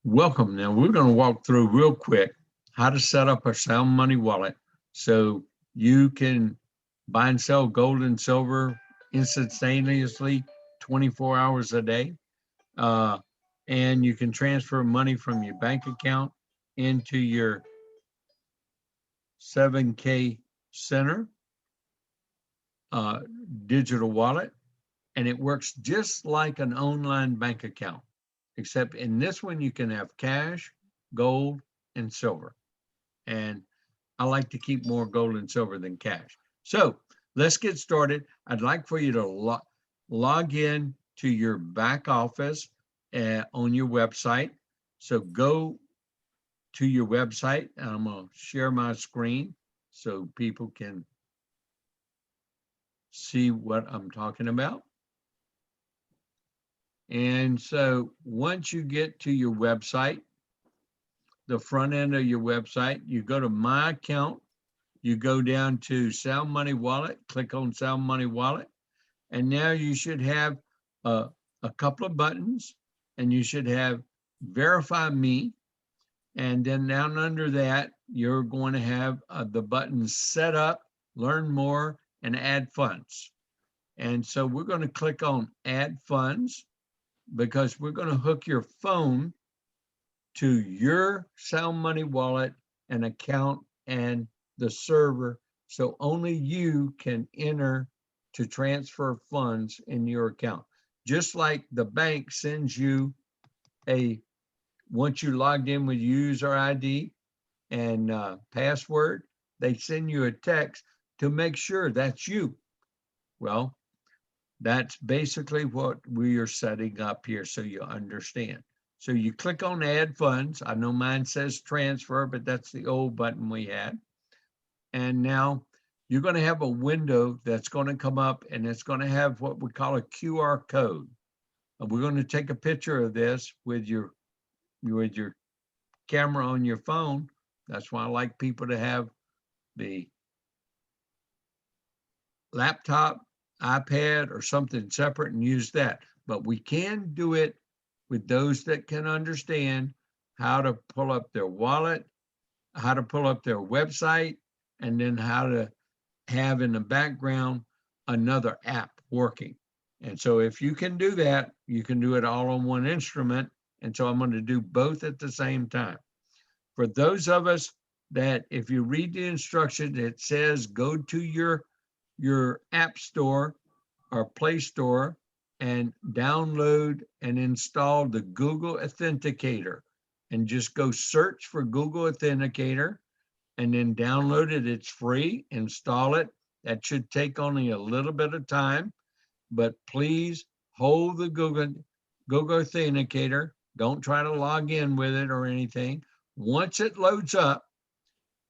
Welcome. Now we're going to walk through real quick how to set up a sound money wallet so you can buy and sell gold and silver instantaneously 24 hours a day. Uh, and you can transfer money from your bank account into your 7K Center uh, digital wallet. And it works just like an online bank account, except in this one, you can have cash, gold, and silver. And I like to keep more gold and silver than cash. So let's get started. I'd like for you to log in to your back office on your website. So go to your website, and I'm going to share my screen so people can see what I'm talking about. And so once you get to your website, the front end of your website, you go to My Account, you go down to Sound Money Wallet, click on Sound Money Wallet, and now you should have a couple of buttons, and you should have Verify Me, and then down under that, you're going to have the buttons Set Up, Learn More, and Add Funds. And so we're going to click on Add Funds, because we're going to hook your phone to your Sound Money Wallet and account and the server, so only you can enter to transfer funds in your account. Just like the bank sends you once you logged in with user ID and password, they send you a text to make sure that's you. Well, that's basically what we are setting up here, so you understand. So you click on Add Funds. I know mine says Transfer, but that's the old button we had. And now you're going to have a window that's going to come up, and it's going to have what we call a QR code. And we're going to take a picture of this with your camera on your phone. That's why I like people to have the laptop, iPad, or something separate and use that. But we can do it with those that can understand how to pull up their wallet, how to pull up their website, and then how to have in the background another app working. And so if you can do that, you can do it all on one instrument. And so I'm going to do both at the same time. For those of us that, if you read the instructions, it says go to your app store or Play Store and download and install the Google Authenticator, and just go search for Google Authenticator and then download it. It's free. Install it. That should take only a little bit of time, but please hold the Google Authenticator. Don't try to log in with it or anything. Once it loads up,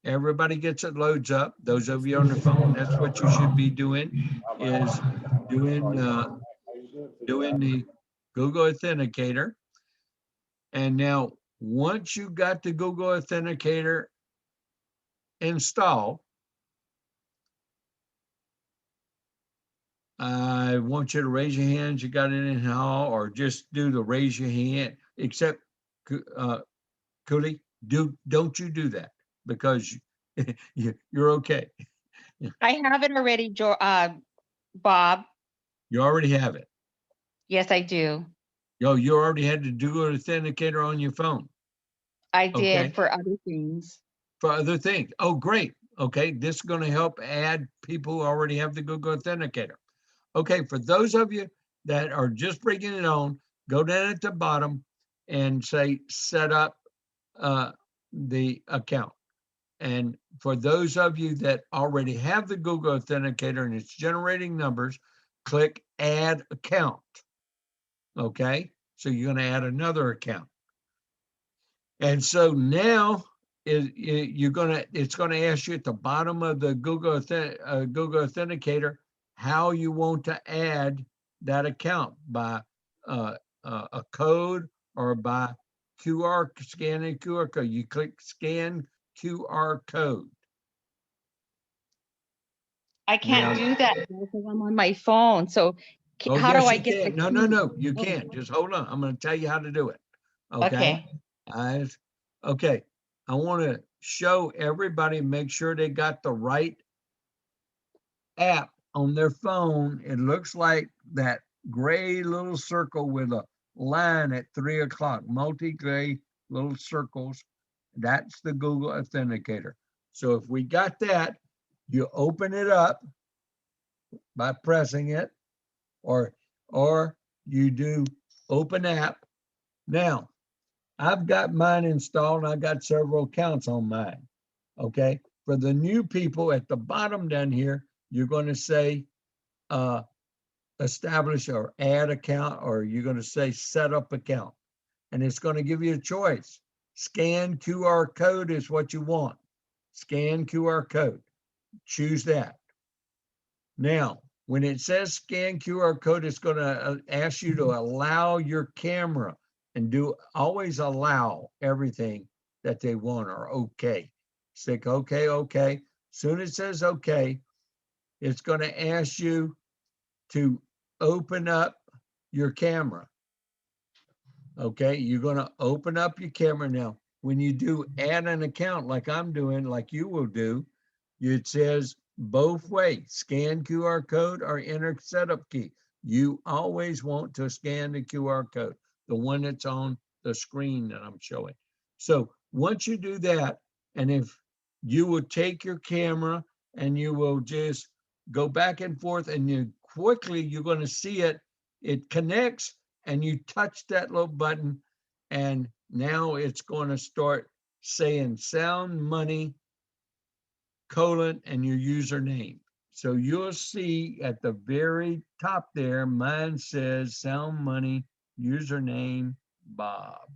everybody gets it loads up. Those of you on the phone, that's what you should be doing, is doing the Google Authenticator. And now, once you got the Google Authenticator installed, I want you to raise your hands. You got it in hall, or just do the raise your hand, except Cooley, don't you do that, because you're okay. I have it already, Bob. You already have it. Yes, I do. Yo, you already had the Google Authenticator on your phone. I did, Okay. for other things. For other things. Oh, great. Okay, this is going to help add people who already have the Google Authenticator. Okay, for those of you that are just bringing it on, go down at the bottom and say set up the account. And for those of you that already have the Google Authenticator and it's generating numbers, click Add Account. Okay, so you're going to add another account. And so now it's going to ask you at the bottom of the Google Authenticator how you want to add that account, by a code or by scanning QR code. You click Scan QR code. I can't do that because I'm on my phone. So how do I get the No, you can't. Just hold on. I'm going to tell you how to do it. Okay. Okay, I want to show everybody, make sure they got the right app on their phone. It looks like that gray little circle with a line at 3 o'clock, multi-gray little circles. That's the Google Authenticator. So if we got that, you open it up by pressing it, or you do open app. Now, I've got mine installed. I got several accounts on mine. Okay. For the new people at the bottom down here, you're going to say establish or add account, or you're going to say set up account. And it's going to give you a choice. Scan QR code is what you want. Scan QR code. Choose that. Now, when it says scan QR code, it's going to ask you to allow your camera and always allow everything that they want, or okay. Stick okay, okay. Soon as it says okay, it's going to ask you to open up your camera. Okay, you're going to open up your camera now. When you do add an account like I'm doing, like you will do, it says both ways, scan QR code or enter setup key. You always want to scan the QR code, the one that's on the screen that I'm showing. So once you do that, and if you will take your camera and you will just go back and forth, and you're going to see it connects, and you touch that little button, and now it's going to start saying sound money, colon, and your username. So you'll see at the very top there, mine says sound money, username, Bob.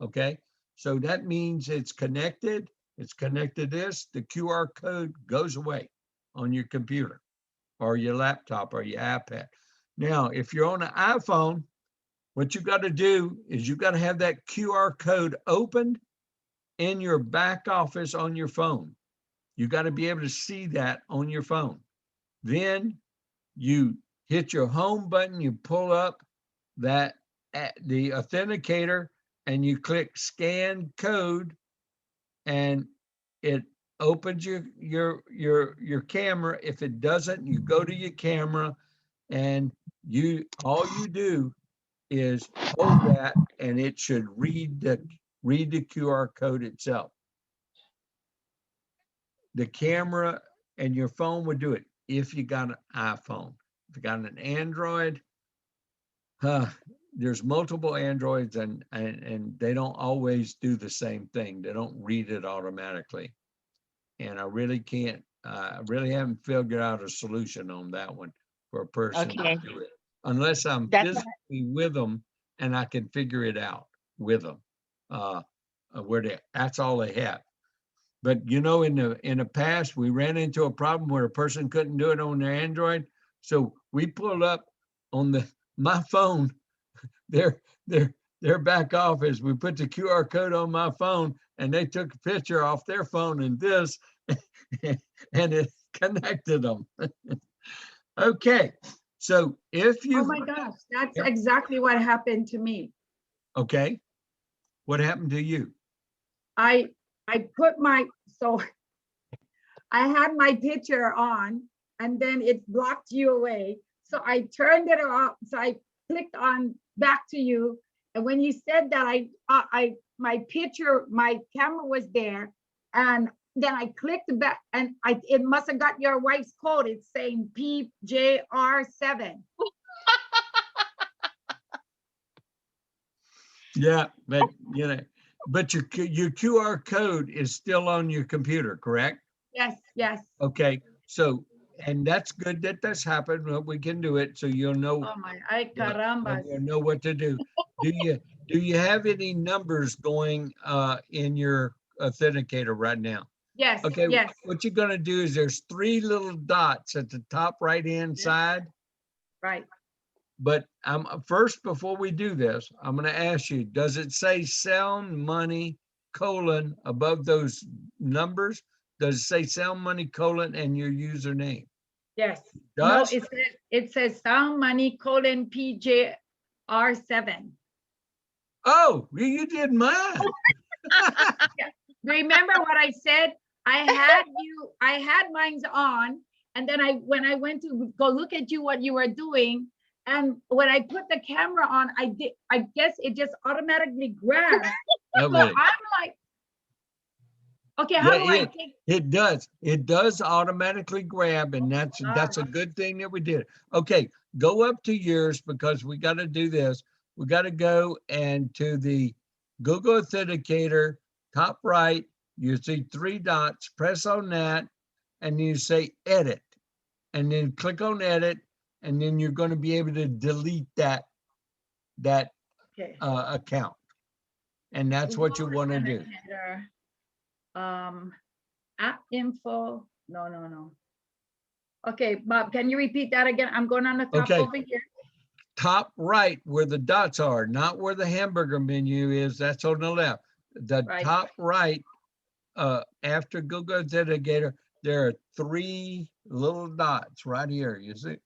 Okay, so that means it's connected. It's connected to this. The QR code goes away on your computer or your laptop or your iPad. Now, if you're on an iPhone, what you got to do is you got to have that QR code opened in your back office on your phone. You got to be able to see that on your phone. Then you hit your home button, you pull up the authenticator, and you click scan code, and it opens your camera. If it doesn't, you go to your camera, and all you do is hold that, and it should read the QR code itself. The camera and your phone would do it if you got an iPhone. If you got an Android, there's multiple Androids, and they don't always do the same thing. They don't read it automatically. And I really really haven't figured out a solution on that one for a person Okay. to do it. Unless I'm That's physically with them and I can figure it out with them. That's all they have. But in the past, we ran into a problem where a person couldn't do it on their Android. So we pulled up on my phone, their back office. We put the QR code on my phone, and they took a picture off their phone and this, and it connected them. Okay. So if you, Oh my gosh, that's Yep. exactly what happened to me. Okay, what happened to you? I put so I had my picture on, and then it blocked you away. So I turned it off. So I clicked on back to you. And when you said that, my camera was there, and then I clicked back, and it must have got your wife's code. It's saying PJR7. Yeah, but but your QR code is still on your computer, correct? Yes, yes. Okay, so, and that's good that that's happened. Well, we can do it, so you'll know. Oh my, ay carambas. You'll know what to do. Do you have any numbers going in your authenticator right now? Yes, Okay, yes. what you're gonna do is there's 3 little dots at the top right-hand Yes. side. Right. But first, before we do this, I'm going to ask you, does it say sound money colon above those numbers? Does it say sound money colon and your username? Yes. Does? No, it says sound money colon PJR7. Oh, you did mine. Remember what I said? I had mine's on, and then when I went to go look at you, what you were doing, and when I put the camera on, I guess it just automatically grabbed. So Okay. I'm like, okay, how do I take? It does automatically grab, and that's a good thing that we did. Okay, go up to yours because we got to do this. We got to go and to the Google Authenticator, top right, you see 3 dots, press on that, and you say edit, and then click on edit, and then you're going to be able to delete that Okay. account. And that's what you want to do. App info. No. Okay, Bob, can you repeat that again? I'm going on the top Okay. over here. Top right where the dots are, not where the hamburger menu is, that's on the left. The Right. top right, after Google Authenticator, there are 3 little dots right here, you see?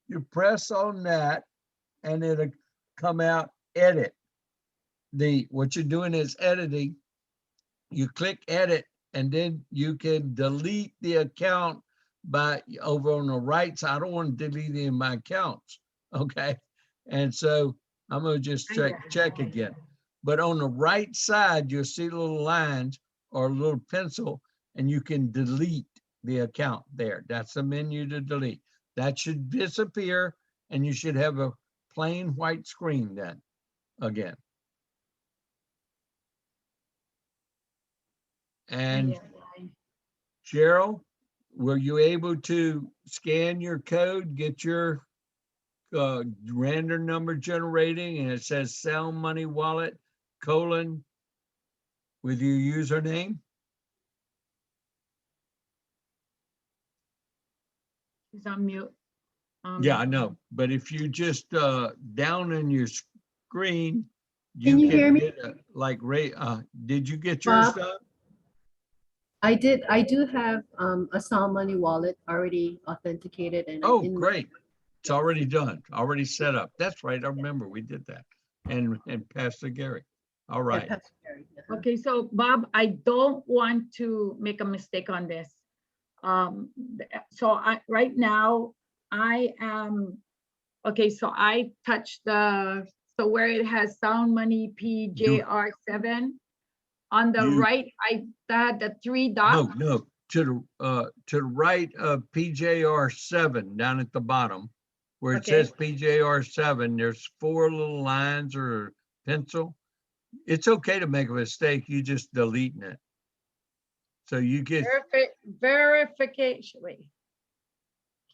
You press on that and it'll come out edit. What you're doing is editing. You click edit and then you can delete the account by over on the right side. I don't want to delete any of my accounts. Okay. And so I'm going to just check again. But on the right side, you'll see little lines or a little pencil, and you can delete the account there. That's the menu to delete. That should disappear, and you should have a plain white screen then again. And Cheryl, were you able to scan your code, get your random number generating, and it says Sound Money Wallet, : with your username? He's on mute. Yeah, I know. But if you just down in your screen, Can you hear me? get like Ray. Did you get yours Bob? done? I did. I do have a Sound Money wallet already authenticated, and Oh, great. It's already done, already set up. That's right. I remember we did that. And Pastor Gary. All right. Okay, so Bob, I don't want to make a mistake on this. So right now I am, okay, so I touched so where it has Sound Money PJR7 on the right, I had the 3 dots. No, to the right of PJR7 down at the bottom, where it says PJR7, there's 4 little lines or pencil. It's okay to make a mistake, you just deleting it. So you get Verification, wait.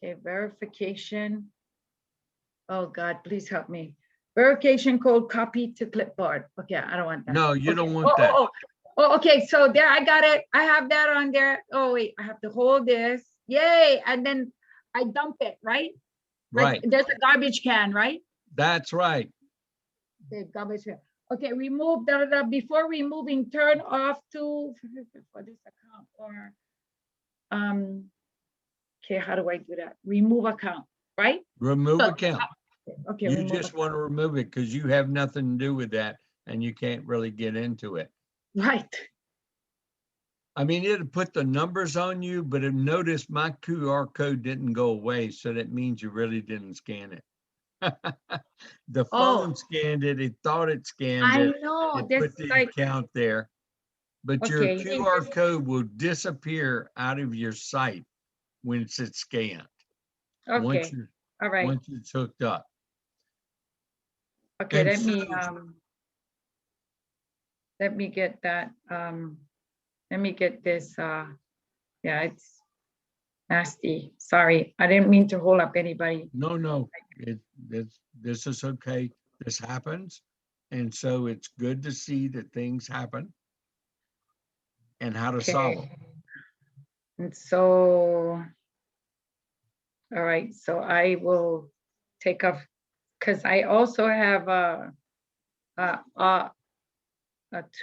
Okay, verification. Oh God, please help me. Verification code copy to clipboard. Okay, I don't want that. No, you don't want that. Oh, okay, so there, I got it. I have that on there. Oh wait, I have to hold this. Yay, and then I dump it, right? Right. Like, there's a garbage can, right? That's right. The garbage can. Okay, remove before removing, turn off to for this account or okay, how do I do that? Remove account, right? Remove So, account. Okay. You just want to remove it because you have nothing to do with that and you can't really get into it. Right. I mean, it'll put the numbers on you, but notice my QR code didn't go away. So that means you really didn't scan it. The phone scanned it. It thought it scanned it. I know. It This put the like, account there. But your okay. QR code will disappear out of your site when it's scanned. Okay. All right. Once it's hooked up. Okay, And let me get that. Let me get this. Yeah, it's nasty. Sorry, I didn't mean to hold up anybody. No, this is okay. This happens. And so it's good to see that things happen and how to solve them. And so, all right, so I will take off, because I also have a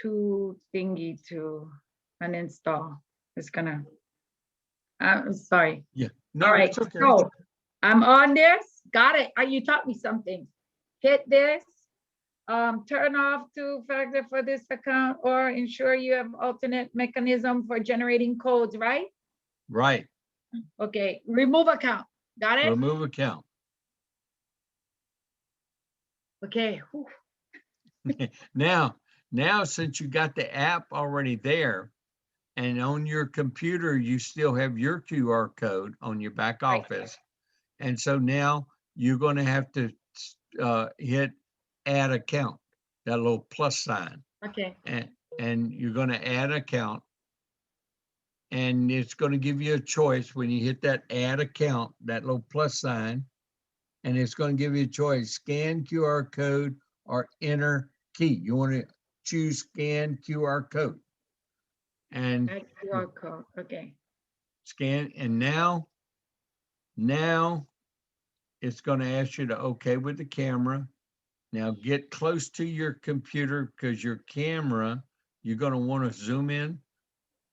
2 thingy to uninstall. It's gonna, I'm sorry. Yeah. No, All right, it's okay. so I'm on this. Got it. You taught me something. Hit this. turn off two-factor for this account or ensure you have alternate mechanism for generating codes, right? Right. Okay, remove account. Got it? Remove account. Okay. Whew. Now, since you got the app already there and on your computer, you still have your QR code on your back Right. office. And so now you're going to have to hit add account, that little plus sign, Okay. and you're going to add account. And it's going to give you a choice when you hit that add account, that little plus sign, and it's going to give you a choice, scan QR code or enter key. You want to choose scan QR code and Add QR code. Okay. scan. And now it's going to ask you to okay with the camera. Now get close to your computer because your camera, you're going to want to zoom in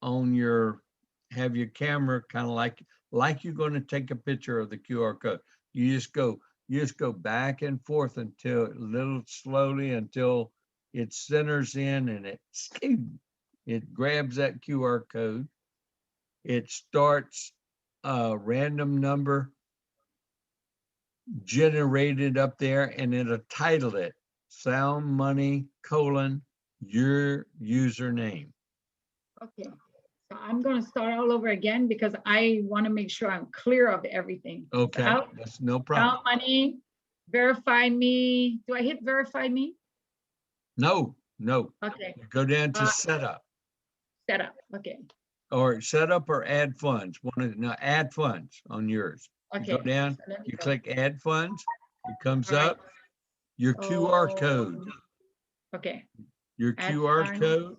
on have your camera kind of like you're going to take a picture of the QR code. You just go back and forth until a little slowly until it centers in and it grabs that QR code. It starts a random number generated up there and it'll title it Sound Money : your username. Okay. So I'm going to start all over again because I want to make sure I'm clear of everything. Okay, Sound that's no problem. money, verify me. Do I hit verify me? No. Okay. Go down to Uh, setup Setup. Okay. or setup or add funds. Add funds on yours. You Okay. go down, So let me you go. click add funds. It comes All right. up your QR code. Okay. Your Add QR funds. code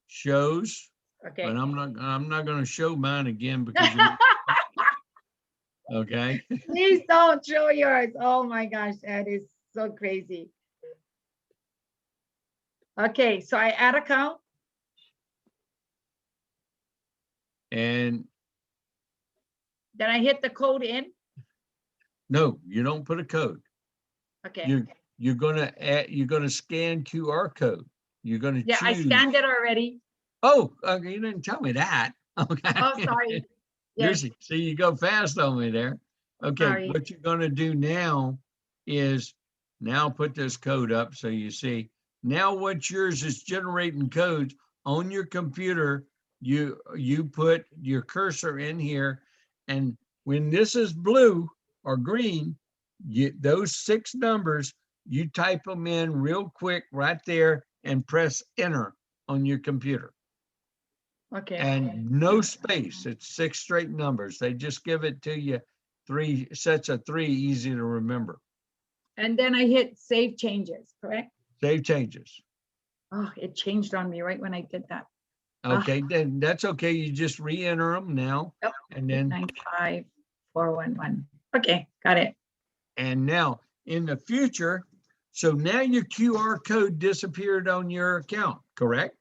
shows, Okay. and I'm not going to show mine again because okay. Please don't show yours. Oh my gosh, that is so crazy. Okay, so I add account. And Then I hit the code in. no, you don't put a code. Okay. You're gonna scan QR code. You're gonna Yeah, I choose. scanned it already. Oh, okay, you didn't tell me that. Okay. Oh, sorry. Yes. See, you go fast on me there. Okay, Sorry. what you're gonna do now is put this code up so you see. Now what's yours is generating codes on your computer. You put your cursor in here, and when this is blue or green, those 6 numbers, you type them in real quick right there and press enter on your computer. Okay. And no space. It's 6 straight numbers. They just give it to you 3 sets of 3, easy to remember. And then I hit save changes, correct? Save changes. Oh, it changed on me right when I did that. Okay, then that's okay. You just re-enter them now. Yep. And then 95411. Okay, got it. and now in the future, so now your QR code disappeared on your account, correct?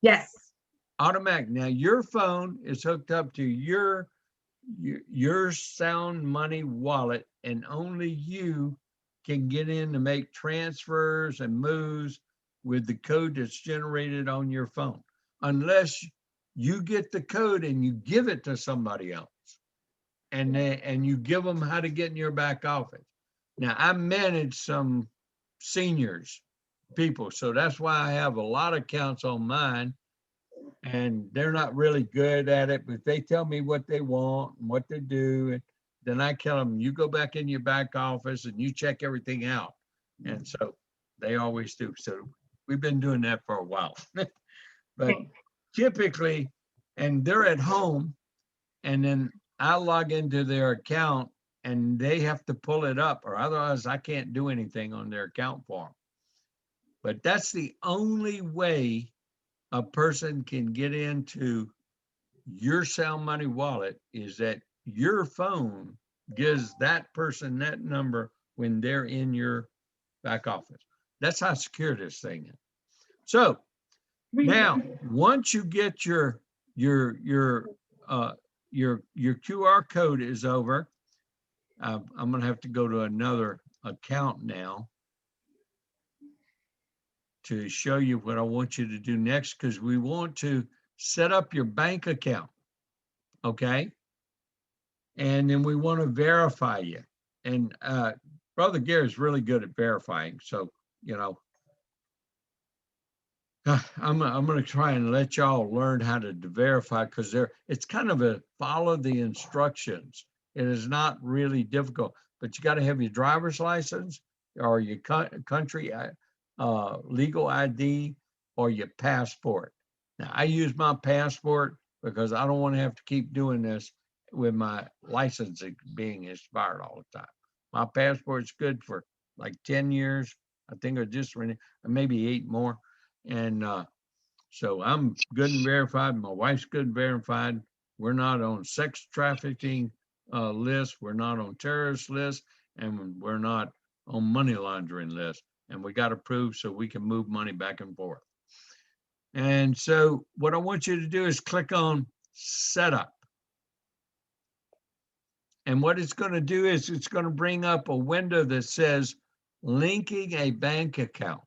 Yes. Automatic. Now your phone is hooked up to your Sound Money wallet, and only you can get in to make transfers and moves with the code that's generated on your phone, unless you get the code and you give it to somebody else, and you give them how to get in your back office. Now I manage some seniors people, so that's why I have a lot of accounts on mine. And they're not really good at it, but they tell me what they want and what to do. And then I tell them, you go back in your back office and you check everything out. And so they always do. So we've been doing that for a while. But Okay. typically, and they're at home, and then I log into their account and they have to pull it up, or otherwise I can't do anything on their account for them. But that's the only way a person can get into your Sound Money wallet, is that your phone gives that person that number when they're in your back office. That's how secure this thing is. So now, once you get your QR code is over, I'm gonna have to go to another account now. to show you what I want you to do next, because we want to set up your bank account. Okay. And then we want to verify you. And Brother Gary's really good at verifying. So, I'm going to try and let y'all learn how to verify, because it's kind of a follow the instructions. It is not really difficult, but you got to have your driver's license or your country legal ID or your passport. Now, I use my passport because I don't want to have to keep doing this with my license being expired all the time. My passport's good for like 10 years. I think I just renewed, maybe 8 more. And so I'm good and verified. My wife's good and verified. We're not on sex trafficking lists. We're not on terrorist lists. And we're not on money laundering lists. And we got approved so we can move money back and forth. And so what I want you to do is click on Setup. And what it's going to do is it's going to bring up a window that says linking a bank account.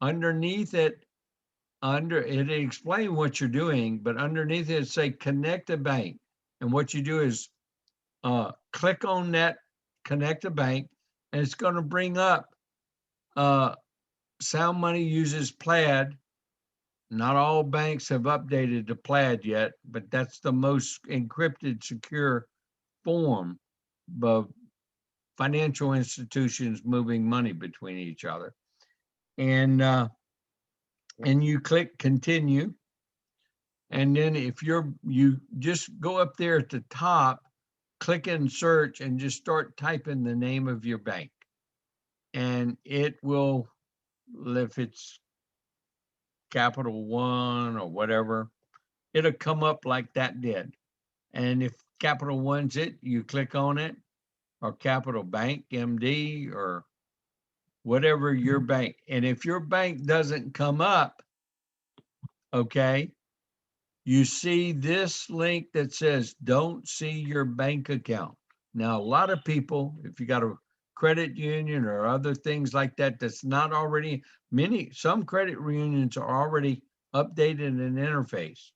Underneath it, it explain what you're doing, but underneath it say connect a bank. And what you do is click on that connect a bank, and it's going to bring up Sound Money uses Plaid. Not all banks have updated to Plaid yet, but that's the most encrypted, secure form of financial institutions moving money between each other. And you click continue. And then if you just go up there at the top, click in search and just start typing the name of your bank. And it will, if it's Capital One or whatever, it'll come up like that did. And if Capital One's it, you click on it, or Capital Bank, MD, or whatever your bank. And if your bank doesn't come up, okay, you see this link that says, don't see your bank account. Now, a lot of people, if you got a credit union or other things like that, that's not already, some credit unions are already updated and interfaced.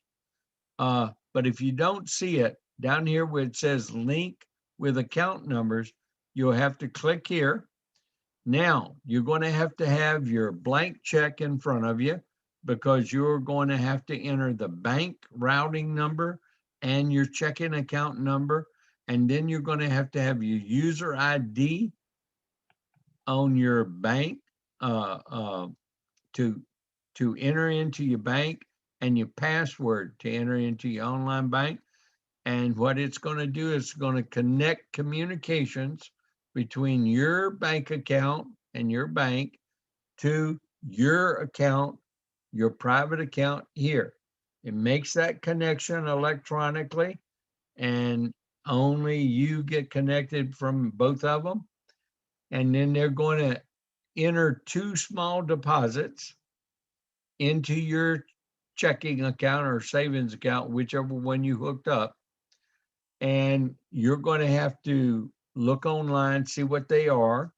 But if you don't see it, down here where it says link with account numbers, you'll have to click here. Now, you're going to have your blank check in front of you, because you're going to have to enter the bank routing number and your checking account number. And then you're going to have your user ID on your bank to enter into your bank, and your password to enter into your online bank. And what it's going to do is going to connect communications between your bank account and your bank to your account, your private account here. It makes that connection electronically, and only you get connected from both of them. And then they're going to enter 2 small deposits into your checking account or savings account, whichever one you hooked up. And you're going to have to look online, see what they are,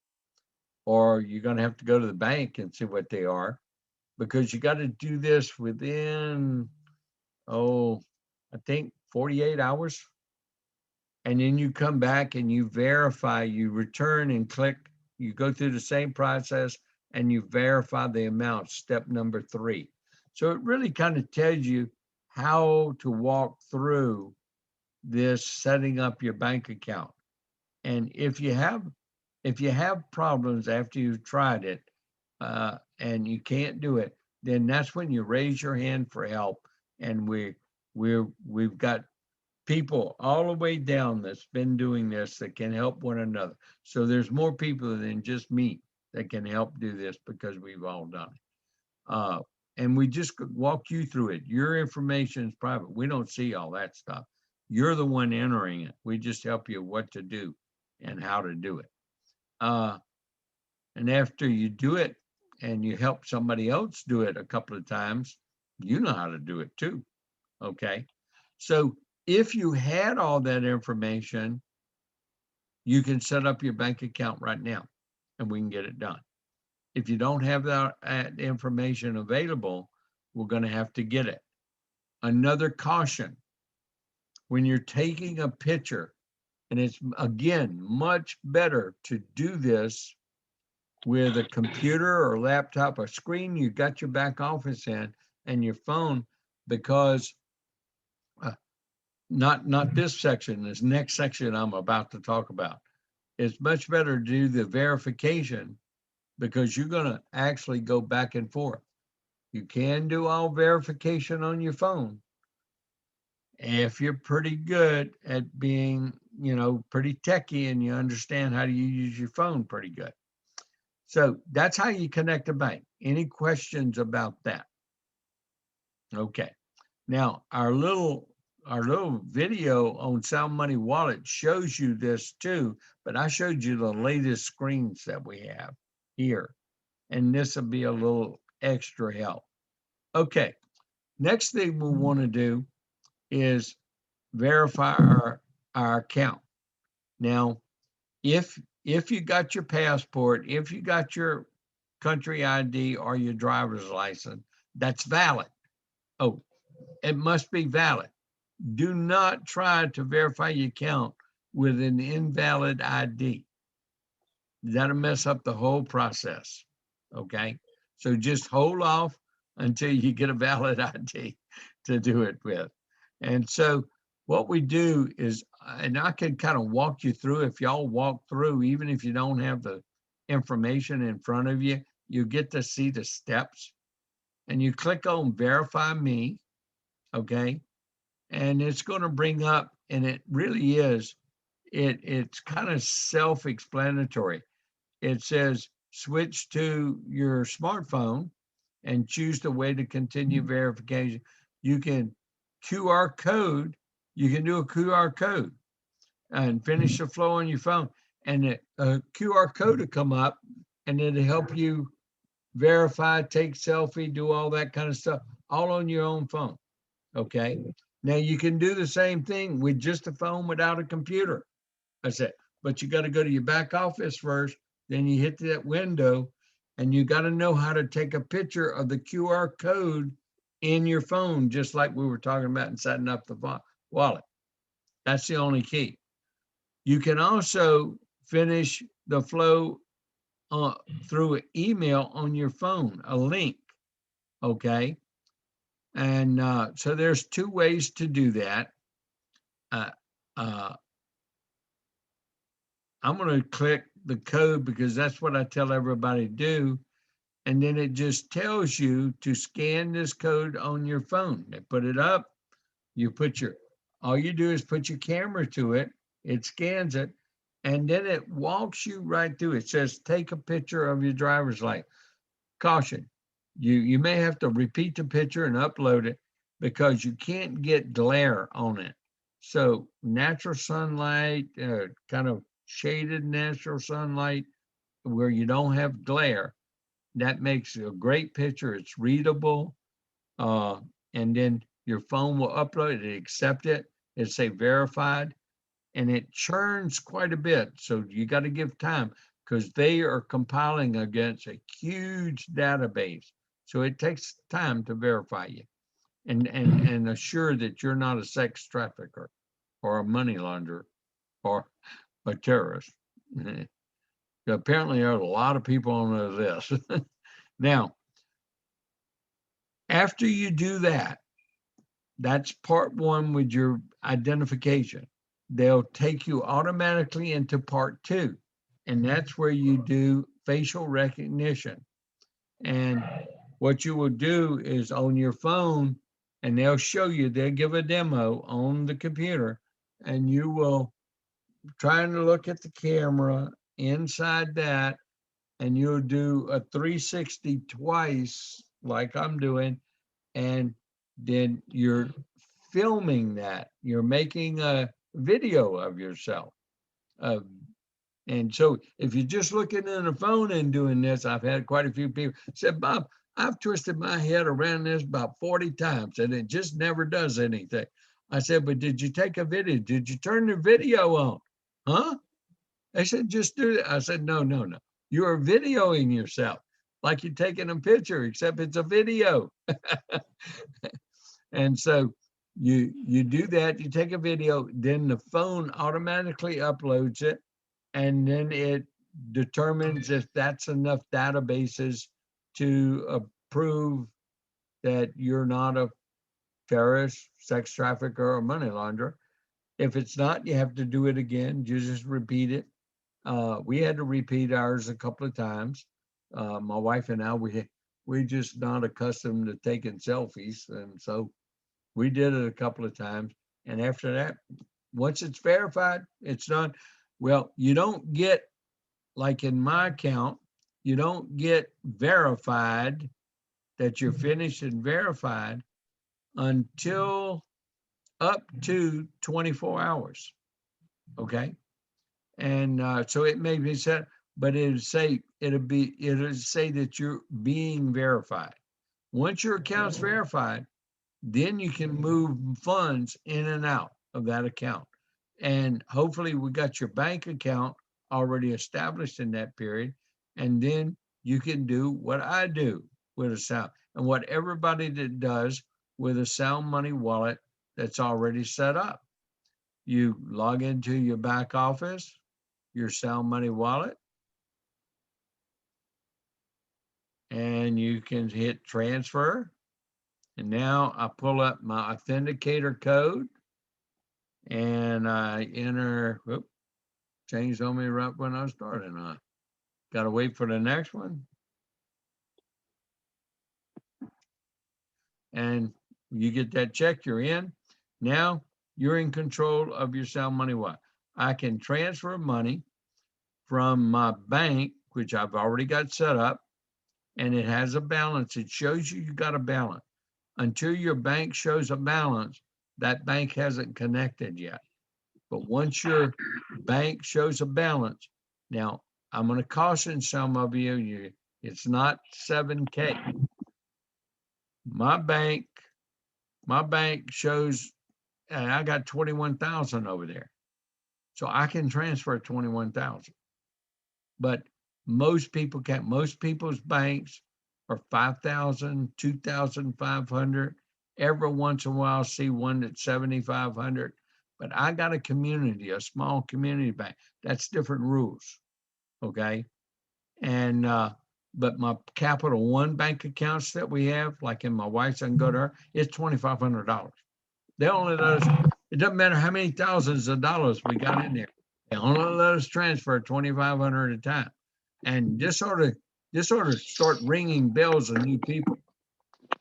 or you're going to have to go to the bank and see what they are, because you got to do this within, I think 48 hours. And then you come back and you verify, you return and click, you go through the same process and you verify the amount, step number 3. So it really kind of tells you how to walk through this setting up your bank account. And if you have problems after you've tried it and you can't do it, then that's when you raise your hand for help. And we've got people all the way down that's been doing this that can help one another. So there's more people than just me that can help do this, because we've all done it. And we just walk you through it. Your information is private. We don't see all that stuff. You're the one entering it. We just help you what to do and how to do it. And after you do it and you help somebody else do it a couple of times, you know how to do it too. Okay. So if you had all that information, you can set up your bank account right now and we can get it done. If you don't have that information available, we're going to have to get it. Another caution, when you're taking a picture, and it's, again, much better to do this with a computer or laptop or screen you got your back office in and your phone, because not this section, this next section I'm about to talk about. It's much better to do the verification because you're going to actually go back and forth. You can do all verification on your phone if you're pretty good at being, pretty techie and you understand how to use your phone pretty good. So that's how you connect a bank. Any questions about that? Okay. Now our little video on Sound Money Wallet shows you this too, but I showed you the latest screens that we have here, and this will be a little extra help. Okay. Next thing we want to do is verify our account. Now, if you got your passport, if you got your country ID or your driver's license, that's valid. Oh, it must be valid. Do not try to verify your account with an invalid ID. That'll mess up the whole process. Okay. So just hold off until you get a valid ID to do it with. And so what we do is, and I can kind of walk you through, if y'all walk through, even if you don't have the information in front of you, you get to see the steps, and you click on Verify Me, okay? And it's going to bring up, and it really is, it's kind of self-explanatory. It says, switch to your smartphone and choose the way to continue verification. You can QR code, you can do a QR code and finish the flow on your phone. And a QR code will come up and it'll help you verify, take selfie, do all that kind of stuff, all on your own phone. Okay. Now you can do the same thing with just a phone without a computer. That's it. But you got to go to your back office first. Then you hit that window and you got to know how to take a picture of the QR code in your phone, just like we were talking about in setting up the wallet. That's the only key. You can also finish the flow through an email on your phone, a link, okay? And so there's two ways to do that. I'm going to click the code because that's what I tell everybody to do. And then it just tells you to scan this code on your phone. They put it up, all you do is put your camera to it, it scans it, and then it walks you right through. It says, take a picture of your driver's license. Caution, you may have to repeat the picture and upload it because you can't get glare on it. So natural sunlight, kind of shaded natural sunlight where you don't have glare, that makes a great picture. It's readable. And then your phone will upload it, accept it, it'll say verified, and it churns quite a bit. So you got to give time because they are compiling against a huge database. So it takes time to verify you and assure that you're not a sex trafficker or a money launderer or a terrorist. Apparently, there are a lot of people on the list. Now, after you do that, that's part one with your identification. They'll take you automatically into part two, and that's where you do facial recognition. And what you will do is on your phone, and they'll show you, they'll give a demo on the computer, and you will try to look at the camera inside that, and you'll do a 360 twice, like I'm doing, and then you're filming that. You're making a video of yourself. And so if you're just looking in the phone and doing this, I've had quite a few people say, Bob, I've twisted my head around this about 40 times and it just never does anything. I said, but did you take a video? Did you turn the video on? Huh? They said, just do it. I said, no. You are videoing yourself. like you're taking a picture, except it's a video. And so you do that, you take a video, then the phone automatically uploads it, and then it determines if that's enough databases to approve that you're not a terrorist, sex trafficker, or money launderer. If it's not, you have to do it again. You just repeat it. We had to repeat ours a couple of times. My wife and I, we're just not accustomed to taking selfies, and so we did it a couple of times. And after that, once it's verified, it's done. Well, you don't get, like in my account, you don't get verified that you're finished and verified until up to 24 hours. Okay. And so it may be set, but it'll say that you're being verified. Once your account's verified, then you can move funds in and out of that account. And hopefully we got your bank account already established in that period. And then you can do what I do with a sound, and what everybody that does with a Sound Money wallet that's already set up. You log into your back office, your Sound Money wallet, and you can hit transfer. And now I pull up my Authenticator code and I enter, whoop, changed on me right when I was starting. I got to wait for the next one. And you get that check, you're in. Now you're in control of your Sound Money wallet. I can transfer money from my bank, which I've already got set up, and it has a balance. It shows you got a balance. Until your bank shows a balance, that bank hasn't connected yet. But once your bank shows a balance, now I'm going to caution some of you, it's not 7K. My bank shows, and I got 21,000 over there. So I can transfer 21,000. But most people can't. Most people's banks are 5,000, 2,500. Every once in a while, I'll see one that's 7,500. But I got a community, a small community bank. That's different rules. Okay. And, but my Capital One bank accounts that we have, like in my wife's, I can go to her, it's $2,500. They only let us, it doesn't matter how many thousands of dollars we got in there. They only let us transfer 2,500 at a time. And this sort of start ringing bells on new people.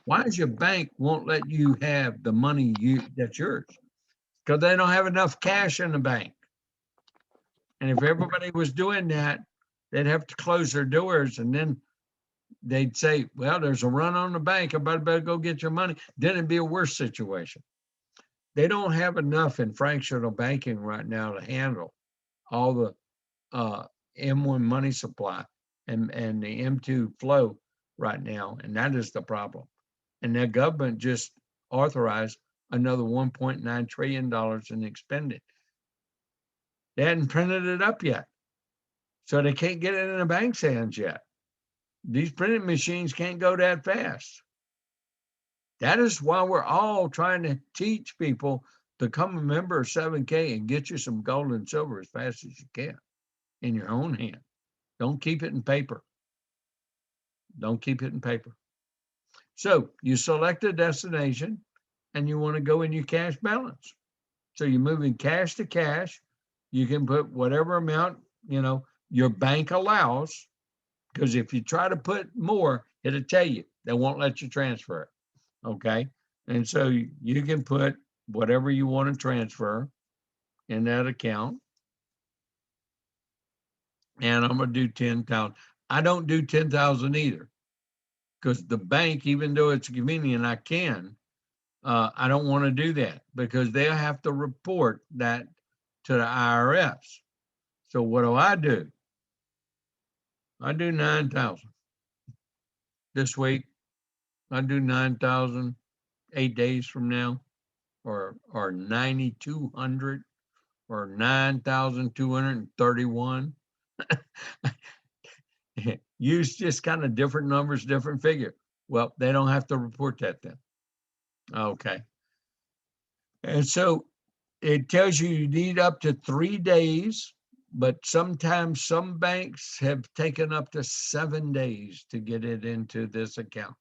Why does your bank won't let you have the money that's yours? Because they don't have enough cash in the bank. And if everybody was doing that, they'd have to close their doors, and then they'd say, well, there's a run on the bank, everybody better go get your money. Then it'd be a worse situation. They don't have enough in fractional banking right now to handle all the M1 money supply and the M2 flow right now, and that is the problem. And the government just authorized another $1.9 trillion in expending. They hadn't printed it up yet, so they can't get it in the bank's hands yet. These printing machines can't go that fast. That is why we're all trying to teach people to become a member of 7K and get you some gold and silver as fast as you can in your own hand. Don't keep it in paper. Don't keep it in paper. So you select a destination and you want to go in your cash balance. So you're moving cash to cash. You can put whatever amount, your bank allows, because if you try to put more, it'll tell you, they won't let you transfer it. Okay. And so you can put whatever you want to transfer in that account. And I'm going to do 10,000. I don't do 10,000 either, because the bank, even though it's convenient, I can. I don't want to do that because they'll have to report that to the IRS. So what do? I do 9,000 this week. I do 9,000 8 days from now, or 9,200 or 9,231. use just kind of different numbers, different figure. Well, they don't have to report that then. Okay. And so it tells you need up to 3 days, but sometimes some banks have taken up to 7 days to get it into this account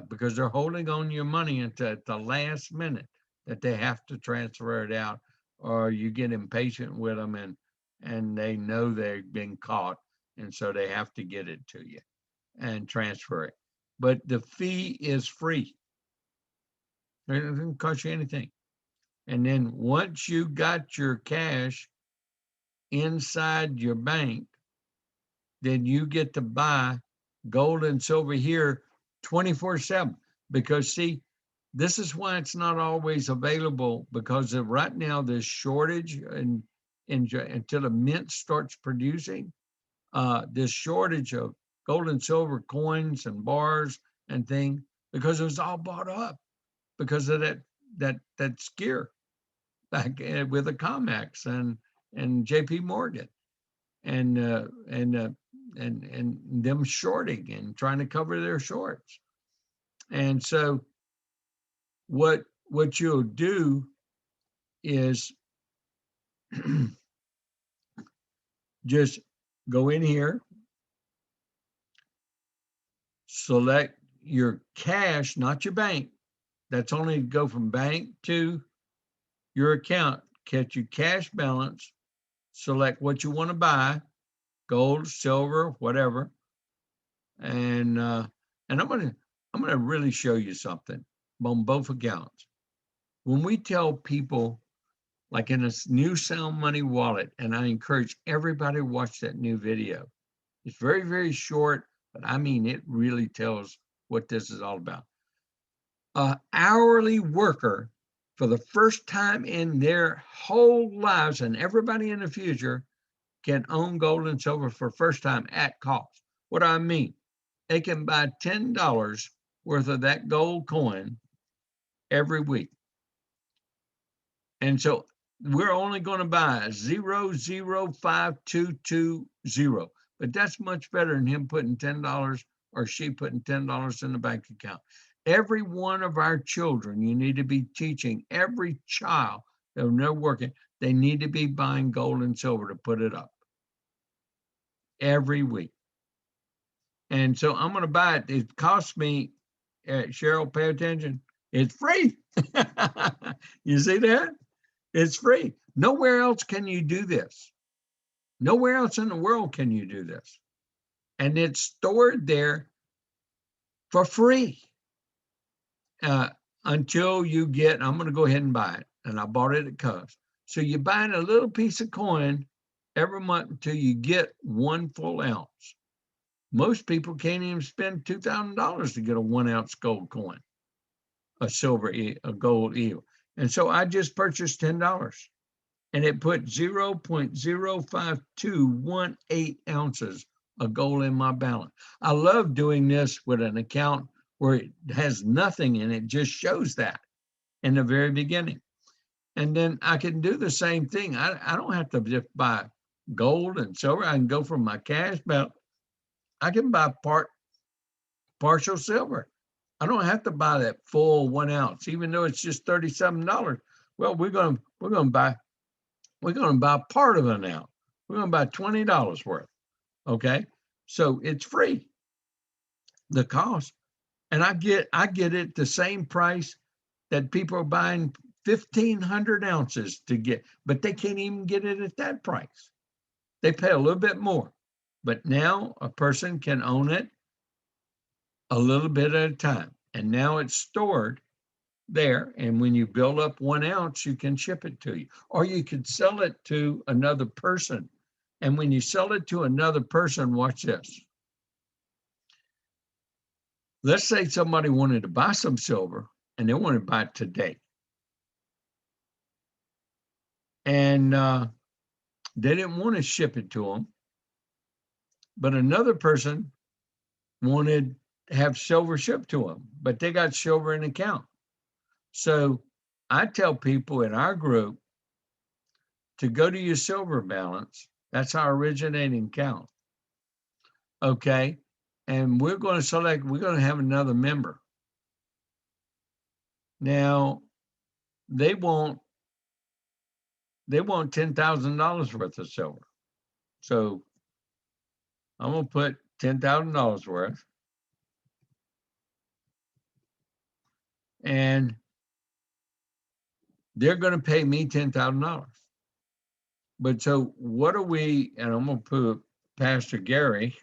because they're holding on your money until the last minute that they have to transfer it out, or you get impatient with them and they know they've been caught, and so they have to get it to you and transfer it. But the fee is free. It doesn't cost you anything. And then once you got your cash inside your bank, then you get to buy gold and silver here 24/7. Because see, this is why it's not always available, because of right now there's shortage and until the mint starts producing, this shortage of gold and silver coins and bars and things, because it was all bought up because of that scare back with the Comex and JP Morgan and them shorting and trying to cover their shorts. And so what you'll do is just go in here, select your cash, not your bank. That's only go from bank to your account. Catch your cash balance, select what you want to buy, gold, silver, whatever. And I'm gonna really show you something on both accounts. When we tell people, like in a new Sound Money wallet, and I encourage everybody to watch that new video. It's very, very short, but I mean, it really tells what this is all about. An hourly worker, for the first time in their whole lives, and everybody in the future, can own gold and silver for first time at cost. What do I mean? They can buy $10 worth of that gold coin every week. And so we're only going to buy 005220, but that's much better than him putting $10 or she putting $10 in the bank account. Every one of our children, you need to be teaching every child that when they're working, they need to be buying gold and silver to put it up every week. And so I'm going to buy it. It costs me, Cheryl, pay attention. It's free. You see that? It's free. Nowhere else can you do this. Nowhere else in the world can you do this. And it's stored there for free until you get, I'm going to go ahead and buy it. And I bought it at Cubs. So you're buying a little piece of coin every month until you get 1 full ounce. Most people can't even spend $2,000 to get a 1 ounce gold coin, a gold eagle. And so I just purchased $10 and it put 0.05218 ounces of gold in my balance. I love doing this with an account where it has nothing in it, just shows that in the very beginning. And then I can do the same thing. I don't have to just buy gold and silver. I can go from my cash balance. I can buy partial silver. I don't have to buy that full 1 ounce, even though it's just $37. Well, we're gonna buy part of an ounce. We're gonna buy $20 worth. Okay, so it's free. The cost, and I get it the same price that people are buying 1,500 ounces to get, but they can't even get it at that price. They pay a little bit more, but now a person can own it a little bit at a time. And now it's stored there. And when you build up 1 ounce, you can ship it to you, or you could sell it to another person. And when you sell it to another person, watch this. Let's say somebody wanted to buy some silver and they wanted to buy it today. And they didn't want to ship it to them, but another person wanted to have silver shipped to them, but they got silver in account. So I tell people in our group to go to your silver balance. That's our originating account. Okay, and we're going to have another member. Now, they want $10,000 worth of silver. So I'm gonna put $10,000 worth. And they're gonna pay me $10,000. But so what are we, and I'm gonna put Pastor Gary.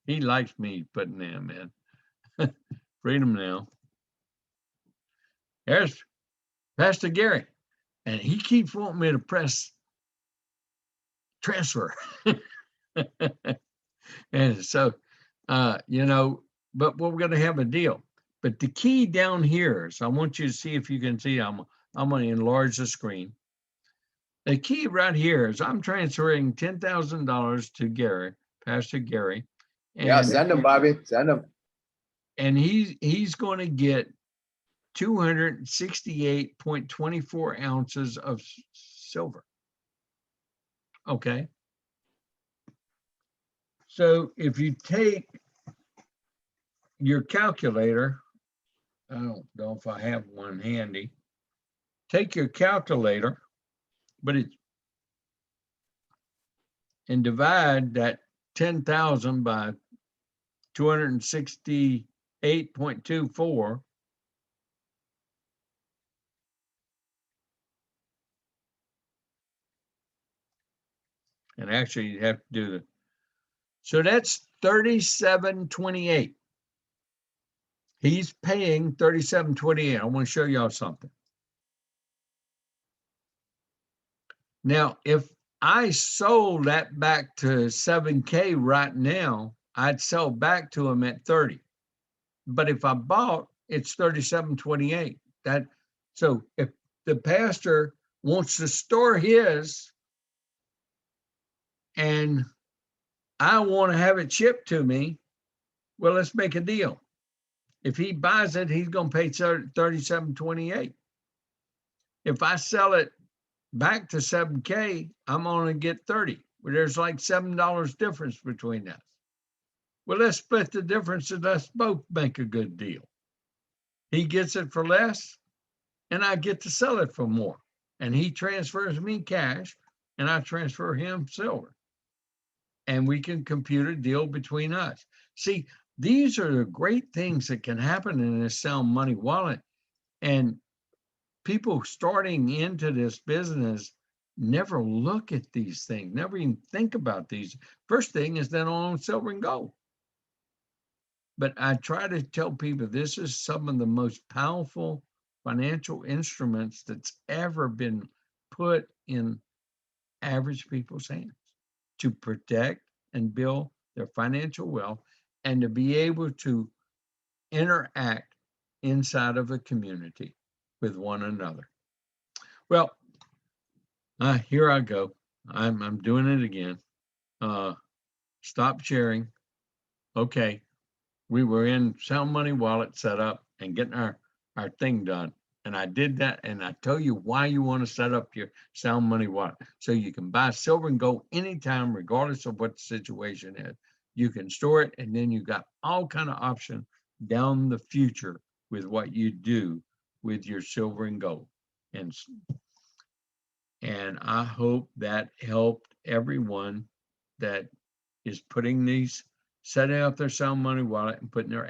He likes me putting them in. Freedom now. There's Pastor Gary. And he keeps wanting me to press transfer. And so, but we're going to have a deal. But the key down here is, I want you to see if you can see, I'm going to enlarge the screen. The key right here is I'm transferring $10,000 to Gary, Pastor Gary. And, Yeah, send them, Bobby, send them. And he's going to get 268.24 ounces of silver. Okay. So if you take your calculator, I don't know if I have one handy, take your calculator, and divide that 10,000 by 268.24. And actually you have to do the, so that's 37.28. He's paying 37.28. I want to show y'all something. Now, if I sold that back to 7K right now, I'd sell back to him at 30. But if I bought, it's 37.28. So if the pastor wants to store his and I want to have it shipped to me, well, let's make a deal. If he buys it, he's going to pay 37.28. If I sell it back to 7K, I'm going to get 30. Well, there's like $7 difference between us. Well, let's split the difference and let's both make a good deal. He gets it for less and I get to sell it for more. And he transfers me cash and I transfer him silver. And we can compute a deal between us. See, these are the great things that can happen in a sound money wallet. And people starting into this business never look at these things, never even think about these. First thing is then on silver and gold. But I try to tell people this is some of the most powerful financial instruments that's ever been put in average people's hands to protect and build their financial wealth and to be able to interact inside of a community with one another. Well, here I go. I'm doing it again. Stop sharing. Okay. We were in Sound Money Wallet set up and getting our thing done. And I did that. And I tell you why you want to set up your Sound Money Wallet. So you can buy silver and gold anytime, regardless of what the situation is. You can store it, and then you got all kind of options down the future with what you do with your silver and gold. And I hope that helped everyone that is setting up their Sound Money Wallet and putting their